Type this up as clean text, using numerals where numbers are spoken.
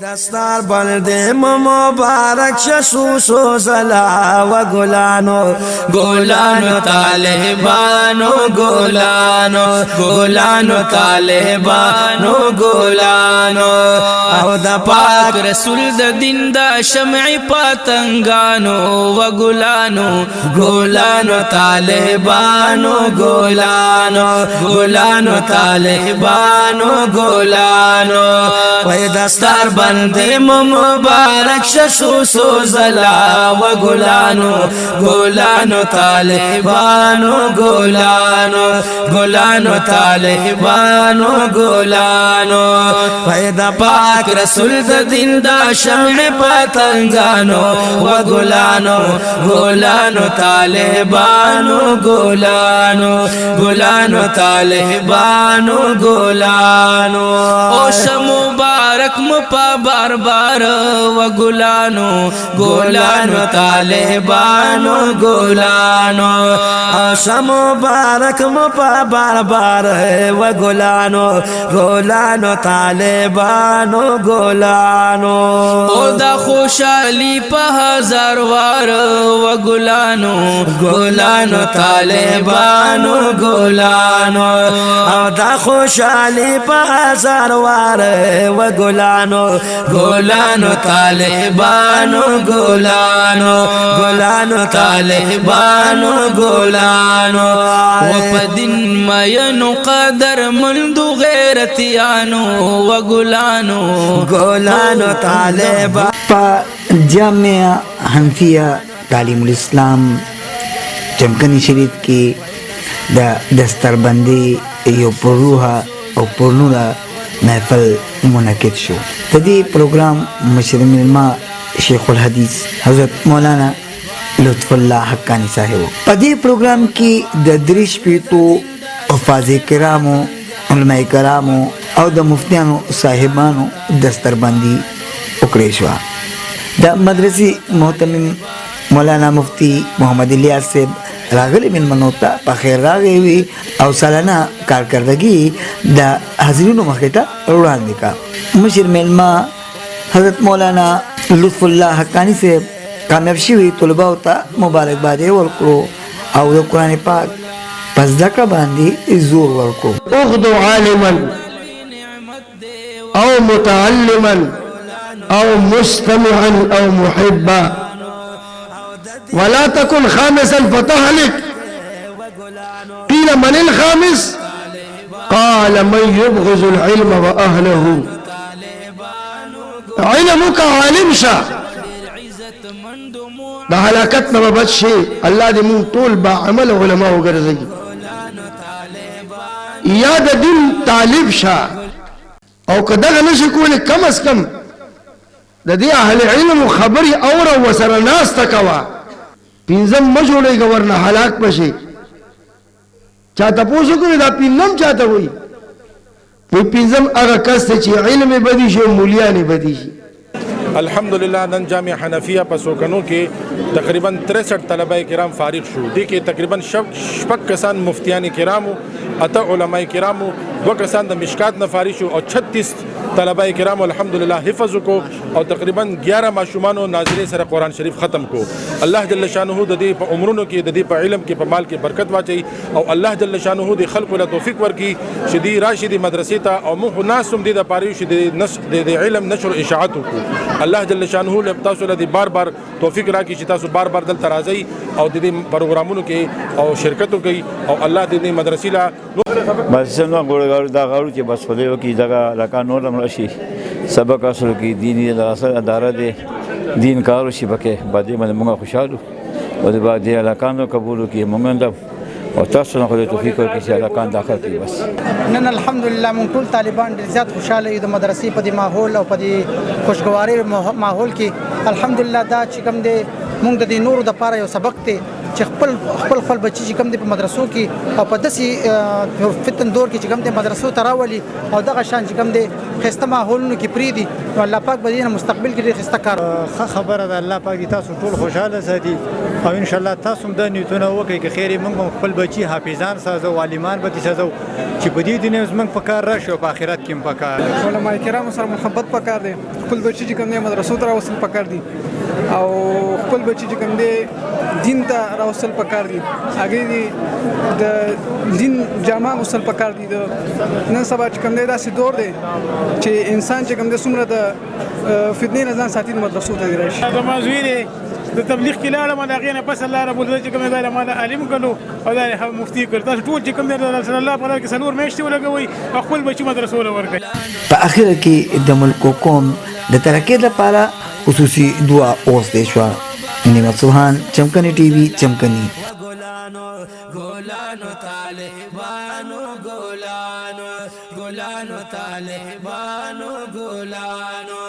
دستار بلدے مبارک شسوسو زلا و گلانو گلانو طالبانو گلانو گلانو طالبانو گلانو او دا پاک رسول دا دین دا شمع پاتنگانو و گلانو گلانو طالبانو گلانو گلانو طالبانو گلانو وی دستار بندے مبارک شسوسو زلا و گلانو گلانو طالبانو گلانو گلانو طالبانو گلانو پیدا پاک رسول دا دین دا شمع پتنگانو و گلانو گلانو طالبانو گلانو گلانو طالبانو گلانو اوش مبارک مپا بار بار و گلانو گلانو طالبانو گلانو اوش مبارک مپا بار بار و گلانو گلانو طالبانو گلانو او دا خوشحالی پا ہزار وار و گلانو گلانو طالبانو گلانو او دا خوشحالی پا ہزار وار و گلانو گلانو طالبانو گلانو گلانو طالبانو گلانو و پا دن مینو قدر مندو غیرتیانو و گلانو گلانو طالبانو پا جامعہ حنفیہ تعلیم الاسلام چمکنی شریف کی دا دستربندی یو پروها او پرنورا محفل منعقد شو تدی پروگرام مشر ملما شیخ الحدیث حضرت مولانا لطف اللہ حقانی صاحب پدی پروگرام کی دا دریش پیتو حفاظ کرامو علماء کرامو او دا مفتیانو صاحبانو دستربندی اکریشوا دا مدرسی محتمم مولانا مفتی محمد الیاس صاحب راغلی من منوتا پا خیر راغی ہوئی او سالنا کارکردگی دا حضرینو مخیطا روڑان دکا مشر ملما حضرت مولانا لطف اللہ حقانی صاحب کامیاب شوی طلباو تا مبارک بادے ورکرو او دا قرآن پاک پس دکا باندی زور ورکرو اخدو عالما او متعلما او مستمعا او محبا ولا تكن خامسا فتهلك قيل من الخامس قال من يبغض العلم واهله علمك عالم شا دا حلاکتنا ببت شي اللہ دے من طول با عمل علماء گرزی یا دا دن طالب شا او کدغ نشی کولی کم از کم دا دی اہل علم خبری اورا و سرناس تکوا پینزم مجھولے گا ورنہ حلاک پشے چاہتا پوسو کنی دا پینزم چاہتا ہوئی وہ پینزم اگا کستے چی علم بدیشی و مولیان بدیشی الحمدللہ نن جامعہ حنفیہ پسوکنوں کے تقریباً 63 طلبہ کرام فارغ شو دی کے تقریباً شپک کسان مفتیان کرامو اتا علماء کرامو 2 کسان دا مشکات نفاری شو اور 36 طلبہ کرامو الحمدللہ حفظ کو اور تقریباً 11 معشومانو ناظرے سر قرآن شریف ختم کو اللہ جل شانہ دا دی پا عمرونو کی دا دی پا علم کی پا مال کی برکت واچئی اور اللہ جل شانہ دی خلق ولا توفیق ورکی شدی راشدی مدرسی تا اور مح ناسم دی دا پاریو شدی علم نشر و اشاعتو کو اللہ جل شانہ لبتاسو لدی بار بار توفیق راکی چتاسو بار بار دل ترازئی اور دی پروگرامونو کے اور شرکتو کی اور اللہ دی مدرسی لا بس نو ګورګارو دا غاړو چې بس فلیو کې دغه لکه نور هم شي سبق اصل کې دینی اداره دي دین کارو شي پکې باندې موږ خوشاله او د باندې علاقانو قبول کې موږ او تاسو نه خو توفیق ورکړي چې علاقان داخل کړي بس نن الحمدلله مونږ ټول طالبان ډېر زیات خوشاله یو د مدرسې په دې ماحول او په دې خوشګوارۍ ماحول کې الحمدلله دا چې کوم دی مونږ د دې نورو دپاره یو سبق دی چې خپل بچي چې کوم دي په مدرسو کې او په داسې فتن دور کې چې کوم دي مدرسو ته راولي او دغه شان چې کوم دي خسته ماحولونو کې پریدي نو الله پاک به دې مستقبل کې ډېر خسته کار خبره ده. الله پاک دې تاسو ټول خوشاله ساتي او ان شاء الله تاسو هم د نیتونه وکړئ چې خیر موږ خپل بچي حافظان سازو عالمان به دې سازو چې په دې دنیا موږ په کار راشو په آخرت کې هم په کار. علماء کرام سره محبت پکار دی، خپل بچي چې کوم دی مدرسو ته راوستل پکار دي او خپل بچي چې کوم دی دین ته راوستل پکار دي، هغه دي د دین جامه وصل پکار دي. د نن سبا چې کوم دی داسې دور دی چې انسان چې کوم دی څومره د فتنې نه ځان ساتي مدرسو ته راشي. د مازویره د تبلیغ کې لاړم دا غینه پس الله رب العزت چې کوم دی مال عالم کلو او دا مفتی کړ تاسو ټول چې کوم دی رسول الله پر کې سنور میشته ولګوي خپل بچي مدرسو له ورکړي. په اخر کې د ملک قوم د ترقۍ لپاره خصوصي دعا اوسته شو. نعمت سبحان، چمکنی ٹی وی، چمکنی. گولانو طالبانو گولانو گولانو طالبانو گولانو